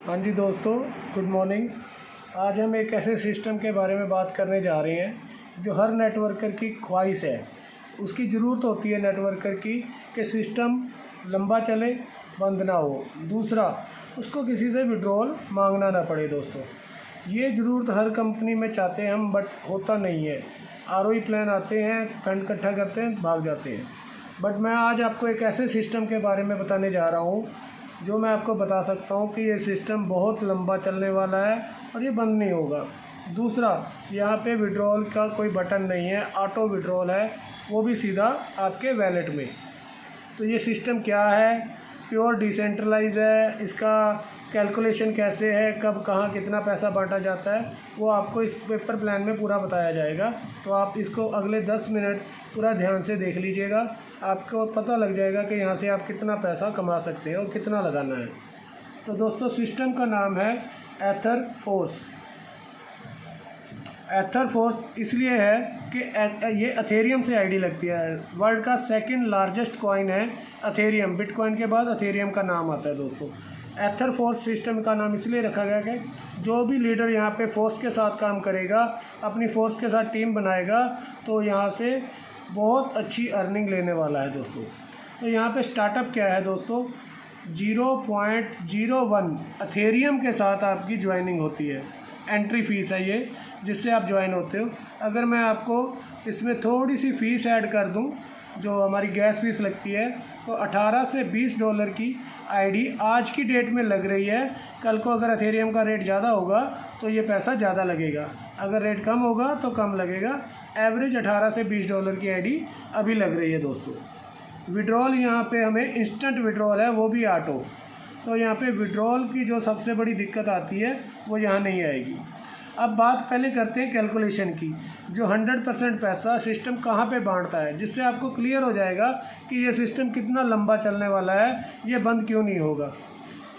हाँ जी दोस्तों, good morning. आज हम एक ऐसे सिस्टम के बारे में बात करने जा रहे हैं जो हर नेटवर्कर की ख्वाहिश है। उसकी ज़रूरत होती है नेटवर्कर की कि सिस्टम लंबा चले, बंद ना हो। दूसरा, उसको किसी से विड्रॉल मांगना ना पड़े। दोस्तों, ये ज़रूरत हर कंपनी में चाहते हैं हम, बट होता नहीं है। आरओई प्लान आते हैं, फंड इकट्ठा करते हैं, भाग जाते हैं। बट मैं आज आपको एक ऐसे सिस्टम के बारे में बताने जा रहा हूँ जो मैं आपको बता सकता हूँ कि ये सिस्टम बहुत लंबा चलने वाला है और ये बंद नहीं होगा। दूसरा, यहाँ पे विड्रॉल का कोई बटन नहीं है, ऑटो विड्रॉल है, वो भी सीधा आपके वैलेट में। तो ये सिस्टम क्या है, प्योर डिसेंट्रलाइज है, इसका कैलकुलेशन कैसे है, कब कहाँ कितना पैसा बांटा जाता है, वो आपको इस पेपर प्लान में पूरा बताया जाएगा। तो आप इसको अगले 10 मिनट पूरा ध्यान से देख लीजिएगा, आपको पता लग जाएगा कि यहाँ से आप कितना पैसा कमा सकते हैं और कितना लगाना है। तो दोस्तों, सिस्टम का नाम है एथर फोर्स। एथर फोर्स इसलिए है कि ये अथेरियम से आईडी लगती है। वर्ल्ड का सेकंड लार्जेस्ट कॉइन है अथेरियम, बिटकॉइन के बाद अथेरियम का नाम आता है। दोस्तों, एथर फोर्स सिस्टम का नाम इसलिए रखा गया कि जो भी लीडर यहाँ पे फोर्स के साथ काम करेगा, अपनी फोर्स के साथ टीम बनाएगा, तो यहाँ से बहुत अच्छी अर्निंग लेने वाला है। दोस्तों, तो यहाँ पे स्टार्टअप क्या है दोस्तों, 0.01 अथेरियम के साथ आपकी ज्वाइनिंग होती है। एंट्री फ़ीस है ये, जिससे आप ज्वाइन होते हो। अगर मैं आपको इसमें थोड़ी सी फ़ीस ऐड कर दूं, जो हमारी गैस फीस लगती है, तो 18 से $20 की आईडी आज की डेट में लग रही है। कल को अगर अथेरियम का रेट ज़्यादा होगा तो ये पैसा ज़्यादा लगेगा, अगर रेट कम होगा तो कम लगेगा। एवरेज 18 से $20 की आईडी अभी लग रही है। दोस्तों, विड्रॉल यहाँ पे हमें इंस्टेंट विड्रॉल है, वो भी ऑटो। तो यहाँ पे विड्रॉल की जो सबसे बड़ी दिक्कत आती है वो यहाँ नहीं आएगी। अब बात पहले करते हैं कैलकुलेशन की, जो 100% पैसा सिस्टम कहाँ पे बांटता है, जिससे आपको क्लियर हो जाएगा कि ये सिस्टम कितना लंबा चलने वाला है, ये बंद क्यों नहीं होगा।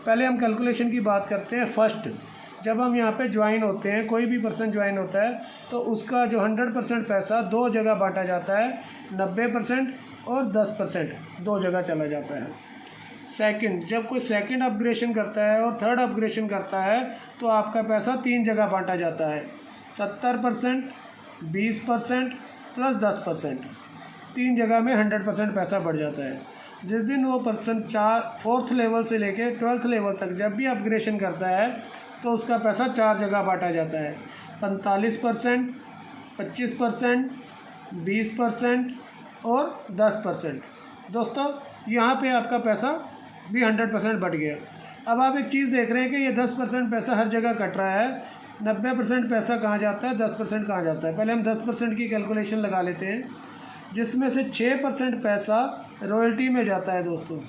पहले हम कैलकुलेशन की बात करते हैं। फर्स्ट, जब हम यहाँ पे ज्वाइन होते हैं, कोई भी पर्सन ज्वाइन होता है, तो उसका जो 100% पैसा दो जगह बांटा जाता है, 90% और 10% दो जगह चला जाता है। सेकंड, जब कोई सेकंड अपग्रेडेशन करता है और थर्ड अपग्रेडेशन करता है, तो आपका पैसा 3 जगह बांटा जाता है, 70%, 20% प्लस 10%। 3 जगह में 100% पैसा बढ़ जाता है। जिस दिन वो पर्सन 4th लेवल से लेके 12th लेवल तक जब भी अपग्रेडेशन करता है, तो उसका पैसा 4 जगह बांटा जाता है, 45%, 25%, 20% और 10%। दोस्तों, यहाँ पे आपका पैसा भी 100% बढ़ गया। अब आप एक चीज़ देख रहे हैं कि ये 10% पैसा हर जगह कट रहा है, 90% पैसा कहाँ जाता है, 10% कहाँ जाता है। पहले हम 10% की कैलकुलेशन लगा लेते हैं, जिसमें से 6% पैसा रॉयल्टी में जाता है। दोस्तों,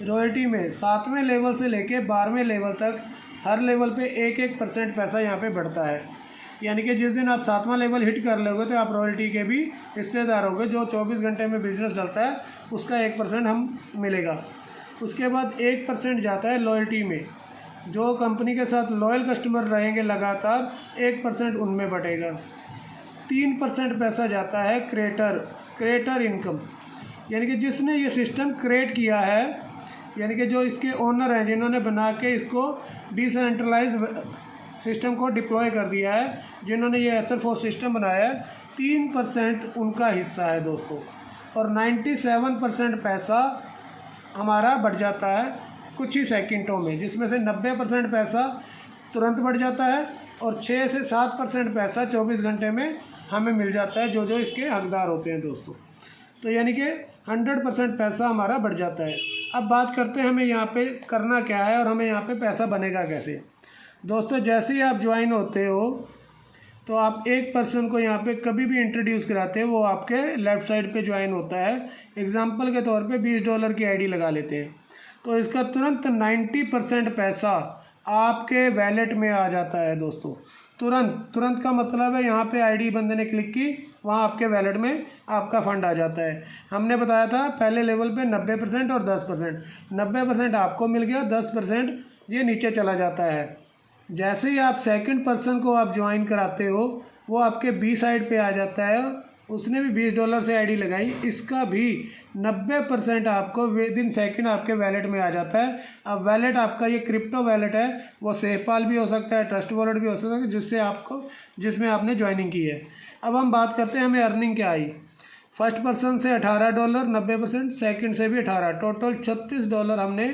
रॉयल्टी में 7वें लेवल से लेके 12वें लेवल तक हर लेवल पे 1-1% पैसा यहाँ पे बढ़ता है। यानी कि जिस दिन आप 7वां लेवल हिट कर लोगे तो आप रॉयल्टी के भी हिस्सेदार होगे। जो 24 घंटे में बिजनेस डलता है उसका 1% हम मिलेगा। उसके बाद 1% जाता है लॉयल्टी में, जो कंपनी के साथ लॉयल कस्टमर रहेंगे लगातार, 1% उनमें बटेगा। 3% पैसा जाता है क्रिएटर इनकम, यानी कि जिसने ये सिस्टम क्रिएट किया है, यानी कि जो इसके ओनर हैं, जिन्होंने बना के इसको डिसेंट्रलाइज सिस्टम को डिप्लॉय कर दिया है, जिन्होंने ये एथर फोर्स सिस्टम बनाया है, 3% उनका हिस्सा है। दोस्तों, और 97% पैसा हमारा बढ़ जाता है कुछ ही सेकंडों में, जिसमें से 90% पैसा तुरंत बढ़ जाता है और 6 से 7% पैसा 24 घंटे में हमें मिल जाता है, जो इसके हकदार होते हैं। दोस्तों, तो यानी कि 100% पैसा हमारा बढ़ जाता है। अब बात करते हैं हमें यहाँ पे करना क्या है और हमें यहाँ पे पैसा बनेगा कैसे। दोस्तों, जैसे ही आप ज्वाइन होते हो तो आप एक पर्सन को यहाँ पे कभी भी इंट्रोड्यूस कराते हैं, वो आपके लेफ़्ट साइड पे ज्वाइन होता है। एग्जांपल के तौर पे $20 की आईडी लगा लेते हैं, तो इसका तुरंत 90% पैसा आपके वैलेट में आ जाता है। दोस्तों, तुरंत का मतलब है यहाँ पे आईडी बंदे ने क्लिक की, वहाँ आपके वैलेट में आपका फ़ंड आ जाता है। हमने बताया था पहले लेवल पे 90% और 10%। 90% आपको मिल गया, 10% ये नीचे चला जाता है। जैसे ही आप सेकंड पर्सन को आप ज्वाइन कराते हो, वो आपके बी साइड पे आ जाता है उसने भी $20 से आईडी लगाई, इसका भी 90% आपको विद इन सेकेंड आपके वैलेट में आ जाता है। अब वैलेट आपका ये क्रिप्टो वैलेट है, वो सेफपाल भी हो सकता है, ट्रस्ट वॉलेट भी हो सकता है, जिसमें आपने ज्वाइनिंग की है। अब हम बात करते हैं हमें अर्निंग क्या आई। फर्स्ट पर्सन से $18 90%, सेकंड से भी 18, टोटल $36 हमने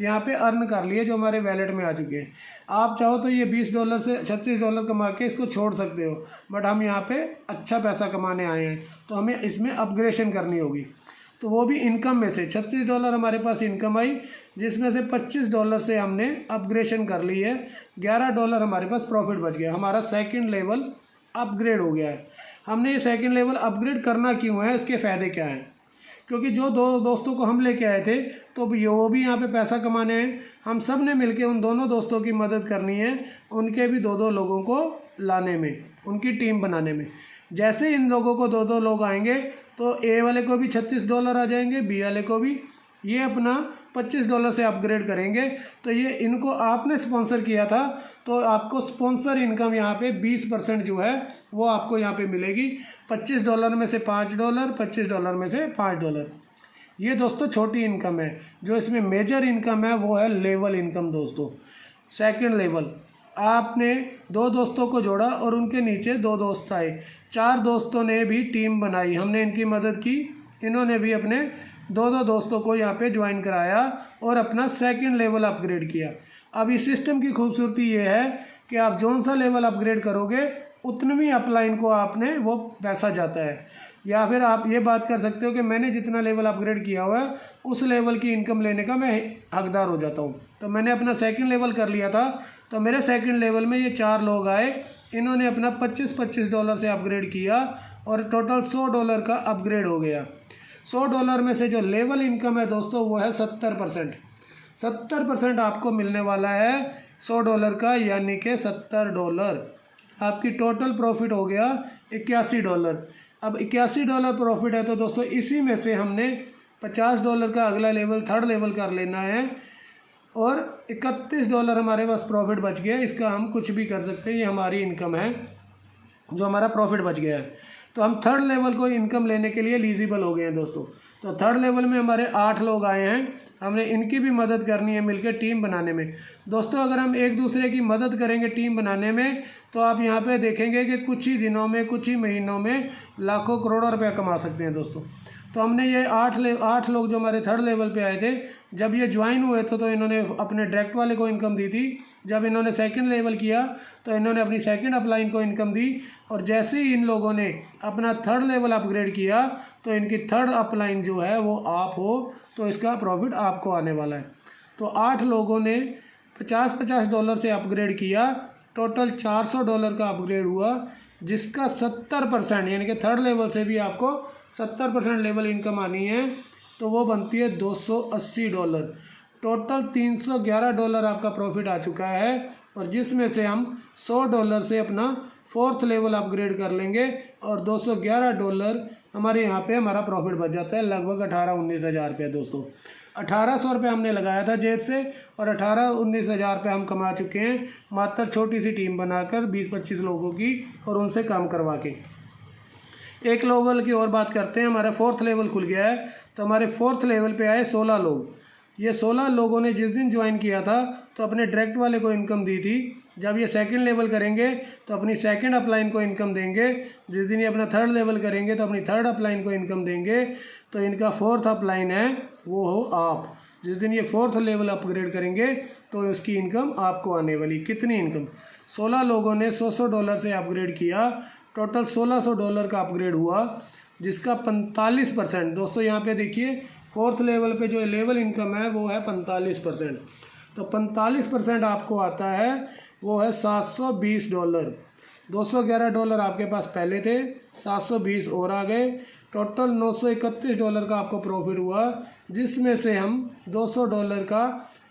यहाँ पे अर्न कर लिए जो हमारे वैलेट में आ चुके हैं। आप चाहो तो ये $20 से $36 कमा के इसको छोड़ सकते हो, बट हम यहाँ पे अच्छा पैसा कमाने आए हैं तो हमें इसमें अपग्रेडेशन करनी होगी। तो वो भी इनकम में से $36 हमारे पास इनकम आई, जिसमें से $25 से हमने अपग्रेडेशन कर ली है, $11 हमारे पास प्रॉफिट बच गया। हमारा सेकेंड लेवल अपग्रेड हो गया है। हमने ये सेकंड लेवल अपग्रेड करना क्यों है, इसके फ़ायदे क्या हैं? क्योंकि जो दो दोस्तों को हम लेके आए थे तो वो भी यहाँ पे पैसा कमाने हैं, हम सब ने मिलके उन दोनों दोस्तों की मदद करनी है, उनके भी 2-2 लोगों को लाने में, उनकी टीम बनाने में। जैसे इन लोगों को 2-2 लोग आएंगे तो ए वाले को भी $36 आ जाएंगे, बी वाले को भी, ये अपना $25 से अपग्रेड करेंगे। तो ये इनको आपने स्पॉन्सर किया था तो आपको स्पॉन्सर इनकम यहाँ पे 20% जो है वो आपको यहाँ पे मिलेगी। $25 में से $5, $25 में से $5। ये दोस्तों छोटी इनकम है। जो इसमें मेजर इनकम है वो है लेवल इनकम दोस्तों। सेकंड लेवल, आपने 2 दोस्तों को जोड़ा और उनके नीचे 2 दोस्त आए, 4 दोस्तों ने भी टीम बनाई, हमने इनकी मदद की, इन्होंने भी अपने 2-2 दोस्तों को यहाँ पे ज्वाइन कराया और अपना सेकंड लेवल अपग्रेड किया। अब इस सिस्टम की खूबसूरती ये है कि आप जौन सा लेवल अपग्रेड करोगे उतनी अपलाइन को आपने वो पैसा जाता है। या फिर आप ये बात कर सकते हो कि मैंने जितना लेवल अपग्रेड किया हुआ है उस लेवल की इनकम लेने का मैं हकदार हो जाता हूँ। तो मैंने अपना सेकंड लेवल कर लिया था, तो मेरे सेकंड लेवल में ये 4 लोग आए, इन्होंने अपना $25 से अपग्रेड किया और टोटल $100 का अपग्रेड हो गया। $100 में से जो लेवल इनकम है दोस्तों वो है 70%। 70% आपको मिलने वाला है $100 का, यानी कि $70। आपकी टोटल प्रॉफिट हो गया $81। अब $81 प्रॉफिट है तो दोस्तों इसी में से हमने $50 का अगला लेवल, थर्ड लेवल कर लेना है और $31 हमारे पास प्रॉफिट बच गया। इसका हम कुछ भी कर सकते हैं, ये हमारी इनकम है जो हमारा प्रॉफिट बच गया है। तो हम थर्ड लेवल को इनकम लेने के लिए एलिजिबल हो गए हैं दोस्तों। तो थर्ड लेवल में हमारे 8 लोग आए हैं, हमने इनकी भी मदद करनी है मिलकर टीम बनाने में। दोस्तों अगर हम एक दूसरे की मदद करेंगे टीम बनाने में तो आप यहाँ पे देखेंगे कि कुछ ही दिनों में, कुछ ही महीनों में लाखों करोड़ों रुपया कमा सकते हैं दोस्तों। तो हमने ये 8 लोग जो हमारे थर्ड लेवल पे आए थे, जब ये ज्वाइन हुए थे तो इन्होंने अपने डायरेक्ट वाले को इनकम दी थी। जब इन्होंने सेकंड लेवल किया तो इन्होंने अपनी सेकंड अपलाइन को इनकम दी, और जैसे ही इन लोगों ने अपना थर्ड लेवल अपग्रेड किया तो इनकी थर्ड अपलाइन जो है वो आप हो, तो इसका प्रॉफिट आपको आने वाला है। तो 8 लोगों ने $50 से अपग्रेड किया, टोटल $400 का अपग्रेड हुआ, जिसका 70% यानी कि थर्ड लेवल से भी आपको 70% लेवल इनकम आनी है, तो वो बनती है $280। टोटल $311 आपका प्रॉफिट आ चुका है, और जिसमें से हम $100 से अपना फोर्थ लेवल अपग्रेड कर लेंगे और $211 हमारे यहाँ पे हमारा प्रॉफिट बच जाता है, लगभग 18-19 हज़ार रुपये दोस्तों। 1800 रुपये हमने लगाया था जेब से और 18-19 हज़ार रुपये हम कमा चुके हैं मात्र छोटी सी टीम बनाकर 20-25 लोगों की और उनसे काम करवा के। एक लेवल की और बात करते हैं, हमारा फोर्थ लेवल खुल गया है। तो हमारे फोर्थ लेवल पे आए 16 लोग। ये 16 लोगों ने जिस दिन ज्वाइन किया था तो अपने डायरेक्ट वाले को इनकम दी थी। जब ये सेकंड लेवल करेंगे तो अपनी सेकंड अपलाइन को इनकम देंगे, जिस दिन ये अपना थर्ड लेवल करेंगे तो अपनी थर्ड अपलाइन को इनकम देंगे। तो इनका फोर्थ अपलाइन है वो हो आप। जिस दिन ये फोर्थ लेवल अपग्रेड करेंगे तो उसकी इनकम आपको आने वाली। कितनी इनकम? 16 लोगों ने $100 से अपग्रेड किया, टोटल $1600 का अपग्रेड हुआ, जिसका 45% दोस्तों यहाँ पे देखिए फोर्थ लेवल पे जो लेवल इनकम है वो है 45%। तो 45% आपको आता है वो है $720। $211 आपके पास पहले थे, 720 और आ गए, टोटल $931 का आपको प्रॉफिट हुआ, जिसमें से हम $200 का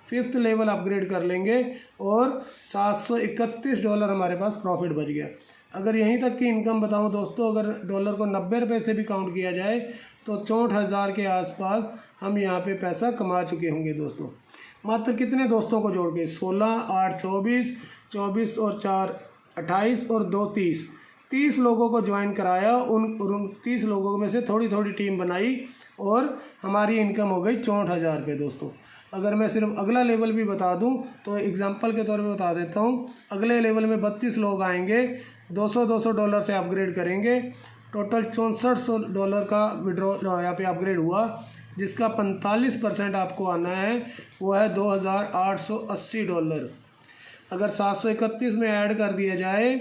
फिफ्थ लेवल अपग्रेड कर लेंगे और $731 हमारे पास प्रॉफिट बच गया। अगर यहीं तक की इनकम बताऊं दोस्तों, अगर डॉलर को 90 रुपये से भी काउंट किया जाए तो 64,000 के आसपास हम यहाँ पे पैसा कमा चुके होंगे दोस्तों। मात्र कितने दोस्तों को जोड़ के? 16, 8, 24, 24 और 4 28 और 2 30, 30 लोगों को ज्वाइन कराया, उन 30 लोगों में से थोड़ी थोड़ी टीम बनाई और हमारी इनकम हो गई 64,000 रुपये दोस्तों। अगर मैं सिर्फ अगला लेवल भी बता दूं तो एग्जांपल के तौर पे बता देता हूं। अगले लेवल में 32 लोग आएंगे, $200 से अपग्रेड करेंगे, टोटल $6400 का विड्रॉ यहाँ पे अपग्रेड हुआ, जिसका 45% आपको आना है, वो है $2,880। अगर 731 में ऐड कर दिया जाए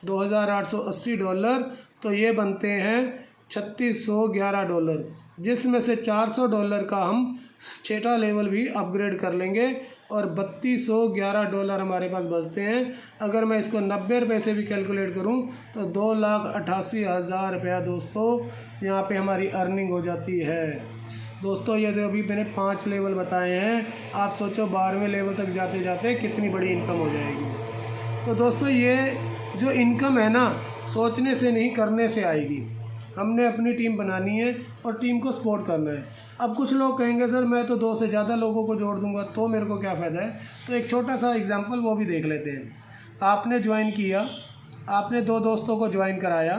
$2,880 तो ये बनते हैं $3,611, जिसमें से $400 का हम छठा लेवल भी अपग्रेड कर लेंगे और $3,211 हमारे पास बचते हैं। अगर मैं इसको 90 रुपये से भी कैलकुलेट करूं तो 2,88,000 रुपया दोस्तों यहाँ पे हमारी अर्निंग हो जाती है दोस्तों। ये तो अभी मैंने 5 लेवल बताए हैं, आप सोचो 12वें लेवल तक जाते जाते कितनी बड़ी इनकम हो जाएगी। तो दोस्तों ये जो इनकम है ना, सोचने से नहीं करने से आएगी। हमने अपनी टीम बनानी है और टीम को सपोर्ट करना है। अब कुछ लोग कहेंगे सर मैं तो 2 से ज़्यादा लोगों को जोड़ दूंगा तो मेरे को क्या फ़ायदा है। तो एक छोटा सा एग्जांपल वो भी देख लेते हैं। आपने ज्वाइन किया, आपने 2 दोस्तों को ज्वाइन कराया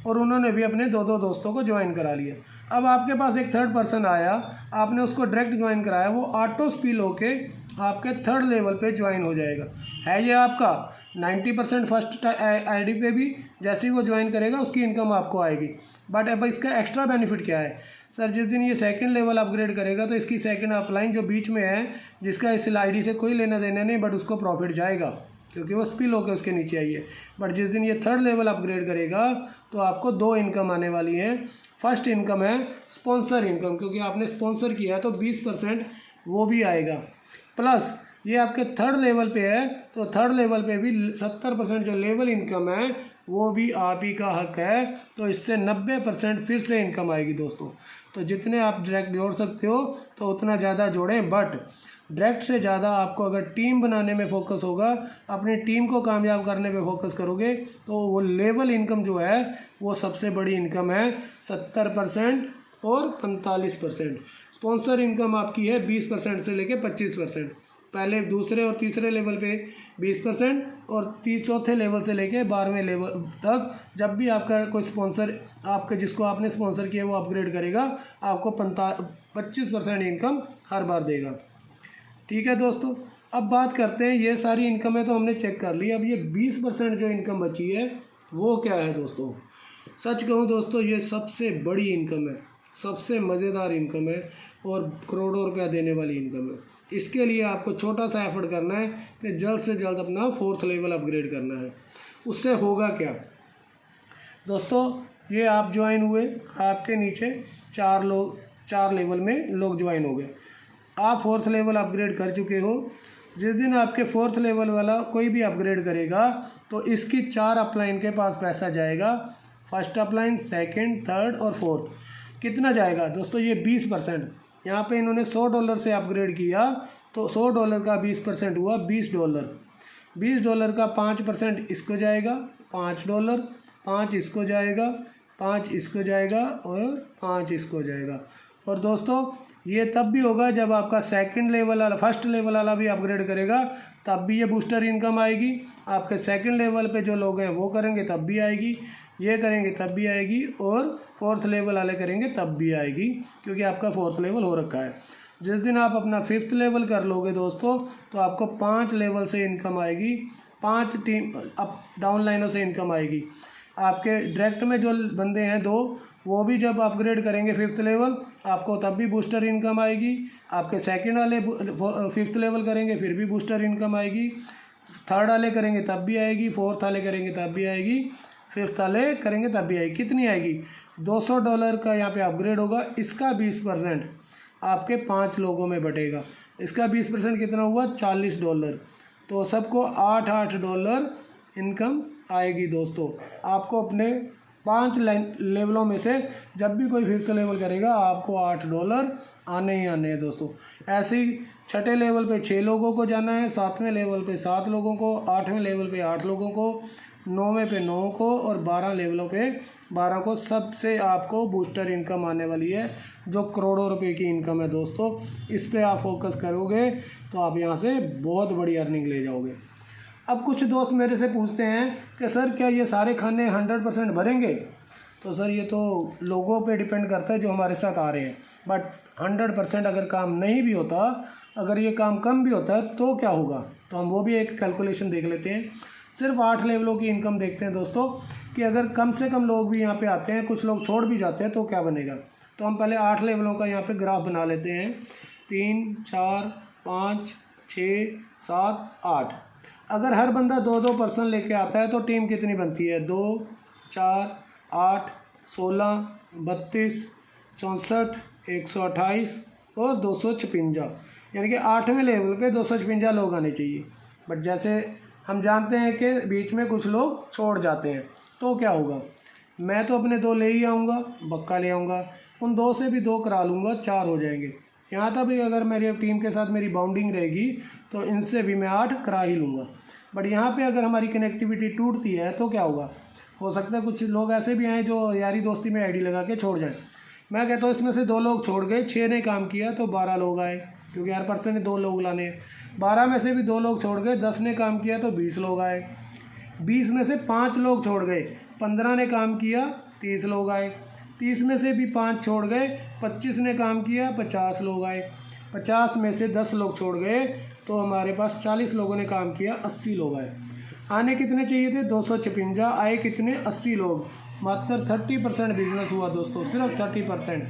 और उन्होंने भी अपने 2 दोस्तों को ज्वाइन करा लिया। अब आपके पास एक थर्ड पर्सन आया, आपने उसको डायरेक्ट ज्वाइन कराया, वो ऑटो स्पिल होके आपके थर्ड लेवल पे ज्वाइन हो जाएगा। है ये आपका 90% फर्स्ट आईडी पे भी जैसे ही वो ज्वाइन करेगा उसकी इनकम आपको आएगी। बट अब इसका एक्स्ट्रा बेनिफिट क्या है सर, जिस दिन ये सेकंड लेवल अपग्रेड करेगा तो इसकी सेकंड अपलाइन जो बीच में है, जिसका इस आईडी से कोई लेना देना नहीं, बट उसको प्रॉफिट जाएगा क्योंकि वो स्पिल होकर उसके नीचे आई है। बट जिस दिन ये थर्ड लेवल अपग्रेड करेगा तो आपको 2 इनकम आने वाली है। फर्स्ट इनकम है स्पॉन्सर इनकम, क्योंकि आपने स्पॉन्सर किया तो 20% वो भी आएगा। प्लस ये आपके थर्ड लेवल पे है तो थर्ड लेवल पे भी 70% जो लेवल इनकम है वो भी आप ही का हक है। तो इससे 90% फिर से इनकम आएगी दोस्तों। तो जितने आप डायरेक्ट जोड़ सकते हो तो उतना ज़्यादा जोड़ें, बट डायरेक्ट से ज़्यादा आपको अगर टीम बनाने में फोकस होगा, अपनी टीम को कामयाब करने पे फोकस करोगे तो वो लेवल इनकम जो है वो सबसे बड़ी इनकम है, 70% और 45%। स्पॉन्सर इनकम आपकी है 20% से लेके 25%। पहले दूसरे और तीसरे लेवल पे 20% और चौथे लेवल से लेके 12वें लेवल तक जब भी आपका कोई स्पॉन्सर आपके जिसको आपने स्पॉन्सर किया वो अपग्रेड करेगा, आपको 25% इनकम हर बार देगा। ठीक है दोस्तों, अब बात करते हैं, ये सारी इनकम है तो हमने चेक कर ली। अब ये 20% जो इनकम बची है वो क्या है दोस्तों। सच कहूँ दोस्तों ये सबसे बड़ी इनकम है, सबसे मज़ेदार इनकम है और करोड़ों रुपया देने वाली इनकम है। इसके लिए आपको छोटा सा एफर्ट करना है कि जल्द से जल्द अपना 4th लेवल अपग्रेड करना है। उससे होगा क्या दोस्तों, ये आप ज्वाइन हुए, आपके नीचे 4 लेवल में लोग ज्वाइन हो गए, आप 4th लेवल अपग्रेड कर चुके हो। जिस दिन आपके 4th लेवल वाला कोई भी अपग्रेड करेगा तो इसकी 4 अपलाइन के पास पैसा जाएगा, फर्स्ट अपलाइन, सेकंड, थर्ड और फोर्थ। कितना जाएगा दोस्तों, ये 20%। यहाँ पे इन्होंने $100 से अपग्रेड किया तो $100 का 20% हुआ $20। $20 का 5% इसको जाएगा, $5, 5 इसको जाएगा, 5 इसको जाएगा और 5 इसको जाएगा। और दोस्तों ये तब भी होगा जब आपका सेकंड लेवल वाला फर्स्ट लेवल वाला भी अपग्रेड करेगा, तब भी ये बूस्टर इनकम आएगी। आपके सेकंड लेवल पे जो लोग हैं वो करेंगे तब भी आएगी, ये करेंगे तब भी आएगी, और 4th लेवल वाले करेंगे तब भी आएगी, क्योंकि आपका 4th लेवल हो रखा है। जिस दिन आप अपना 5th लेवल कर लोगे दोस्तों तो आपको 5 लेवल से इनकम आएगी, 5 टीम अप डाउन लाइनों से इनकम आएगी। आपके डायरेक्ट में जो बंदे हैं 2, वो भी जब अपग्रेड करेंगे 5th लेवल आपको तब भी बूस्टर इनकम आएगी। आपके सेकंड वाले 5th लेवल करेंगे फिर भी बूस्टर इनकम आएगी, थर्ड वाले करेंगे तब भी आएगी, 4th वाले करेंगे तब भी आएगी, 5th वाले करेंगे तब भी आएगी। कितनी आएगी, $200 का यहाँ पे अपग्रेड होगा, इसका 20% आपके 5 लोगों में बटेगा। इसका 20% कितना हुआ, $40। तो सबको $8 इनकम आएगी दोस्तों। आपको अपने 5 लेवलों में से जब भी कोई 5th लेवल करेगा आपको $8 आने ही आने हैं दोस्तों। ऐसे ही 6ठे लेवल पे 6 लोगों को जाना है, 7वें लेवल पे 7 लोगों को, 8वें लेवल पे 8 लोगों को, 9वें पे 9 को और 12 लेवलों पे 12 को। सबसे आपको बूस्टर इनकम आने वाली है जो करोड़ों रुपए की इनकम है दोस्तों। इस पे आप फोकस करोगे तो आप यहाँ से बहुत बड़ी अर्निंग ले जाओगे। अब कुछ दोस्त मेरे से पूछते हैं कि सर क्या ये सारे खाने 100% भरेंगे? तो सर ये तो लोगों पे डिपेंड करता है जो हमारे साथ आ रहे हैं, बट 100% अगर काम नहीं भी होता, अगर ये काम कम भी होता है तो क्या होगा, तो हम वो भी एक कैलकुलेशन देख लेते हैं। सिर्फ 8 लेवलों की इनकम देखते हैं दोस्तों कि अगर कम से कम लोग भी यहाँ पे आते हैं, कुछ लोग छोड़ भी जाते हैं तो क्या बनेगा। तो हम पहले 8 लेवलों का यहाँ पे ग्राफ बना लेते हैं। 3, 4, 5, 6, 7, 8। अगर हर बंदा 2-2 पर्सन लेके आता है तो टीम कितनी बनती है? 2, 4, 8, 16, 32, 64, 128 और 256, यानी कि 8वें लेवल पे 256 लोग आने चाहिए। बट जैसे हम जानते हैं कि बीच में कुछ लोग छोड़ जाते हैं तो क्या होगा, मैं तो अपने 2 ले ही आऊँगा, बक्का ले आऊँगा, उन 2 से भी 2 करा लूँगा, 4 हो जाएंगे। यहाँ तक भी अगर मेरी टीम के साथ मेरी बाउंडिंग रहेगी तो इनसे भी मैं 8 करा ही लूँगा। बट यहाँ पे अगर हमारी कनेक्टिविटी टूटती है तो क्या होगा, हो सकता है कुछ लोग ऐसे भी आएँ जो यारी दोस्ती में आईडी लगा के छोड़ जाएँ। मैं कहता हूँ इसमें से 2 लोग छोड़ गए, 6 ने काम किया तो 12 लोग आए, क्योंकि हर पर्सन ने 2 लोग लाने हैं। 12 में से भी 2 लोग छोड़ गए, 10 ने काम किया तो 20 लोग आए। 20 में से 5 लोग छोड़ गए, 15 ने काम किया, 30 लोग आए। 30 में से भी 5 छोड़ गए, 25 ने काम किया, 50 लोग आए। 50 में से 10 लोग छोड़ गए तो हमारे पास 40 लोगों ने काम किया, 80 लोग आए। आने कितने चाहिए थे? 256, आए कितने? 80 लोग। मात्र 30% बिजनेस हुआ दोस्तों, सिर्फ 30%।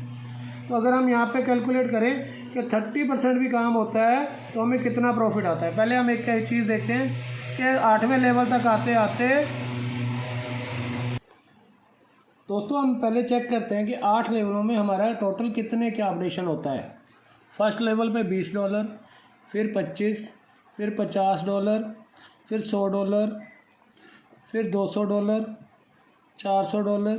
तो अगर हम यहाँ पे कैलकुलेट करें कि 30% भी काम होता है तो हमें कितना प्रॉफिट आता है। पहले हम एक चीज़ देखते हैं कि 8वें लेवल तक आते आते दोस्तों हम पहले चेक करते हैं कि 8 लेवलों में हमारा टोटल कितने क्या अपडेशन होता है। फर्स्ट लेवल पे $20, फिर 25, फिर $50, फिर $100, फिर $200, $400,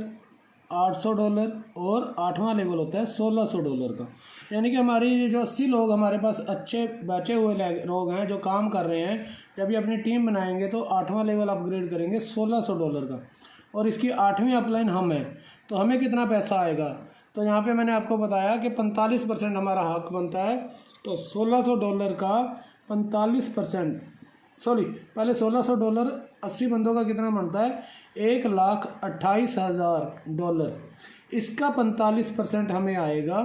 $800 और 8वां लेवल होता है $1600 का। यानी कि हमारी ये जो 80 लोग हमारे पास अच्छे बचे हुए लोग हैं जो काम कर रहे हैं, जब ये अपनी टीम बनाएंगे तो 8वां लेवल अपग्रेड करेंगे $1600 का, और इसकी 8वीं अपलाइन हम हैं तो हमें कितना पैसा आएगा। तो यहाँ पे मैंने आपको बताया कि 45% हमारा हक बनता है। तो $1600 का 45%, सॉरी पहले $1600 80 बंदों का कितना बनता है? $1,28,000। इसका 45% हमें आएगा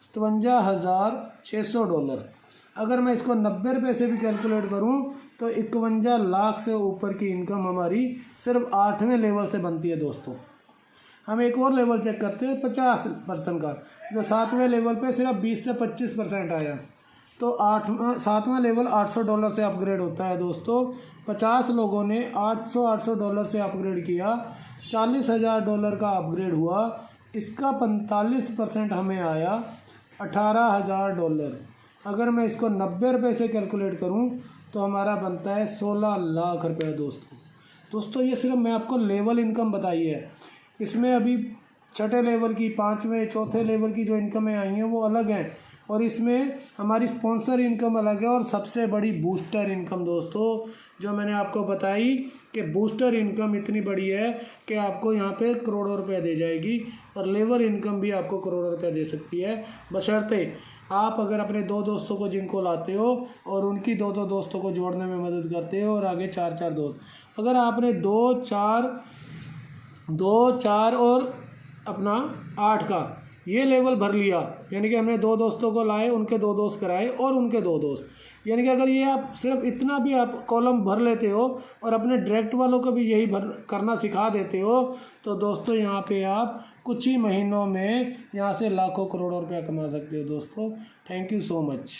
$57,600। अगर मैं इसको 90 रुपये से भी कैलकुलेट करूं तो 51 लाख से ऊपर की इनकम हमारी सिर्फ 8वें लेवल से बनती है दोस्तों। हम एक और लेवल चेक करते हैं 50% का, जो 7वें लेवल पे सिर्फ 20 से 25% आया। तो 7वां लेवल $800 से अपग्रेड होता है दोस्तों। 50 लोगों ने $800 से अपग्रेड किया, $40,000 का अपग्रेड हुआ। इसका 45% हमें आया $18,000। अगर मैं इसको 90 रुपये से कैलकुलेट करूं तो हमारा बनता है 16 लाख रुपये दोस्तों। ये सिर्फ मैं आपको लेवल इनकम बताई है। इसमें अभी 6ठे लेवल की, 5वें, 4थे लेवल की जो इनकमें आई हैं वो अलग हैं, और इसमें हमारी स्पॉन्सर इनकम अलग है, और सबसे बड़ी बूस्टर इनकम दोस्तों जो मैंने आपको बताई कि बूस्टर इनकम इतनी बड़ी है कि आपको यहाँ पे करोड़ों रुपए दे जाएगी, और लेवल इनकम भी आपको करोड़ों रुपए दे सकती है, बशर्ते आप अगर अपने 2 दोस्तों को जिनको लाते हो और उनकी 2 दोस्तों को जोड़ने में मदद करते हो, और आगे 4 दोस्त। अगर आपने 2, 4 और अपना 8 का ये लेवल भर लिया, यानी कि हमने 2 दोस्तों को लाए, उनके 2 दोस्त कराए और उनके 2 दोस्त, यानी कि अगर ये आप सिर्फ इतना भी आप कॉलम भर लेते हो और अपने डायरेक्ट वालों को भी यही भर करना सिखा देते हो, तो दोस्तों यहाँ पे आप कुछ ही महीनों में यहाँ से लाखों करोड़ों रुपया कमा सकते हो दोस्तों। Thank you so much.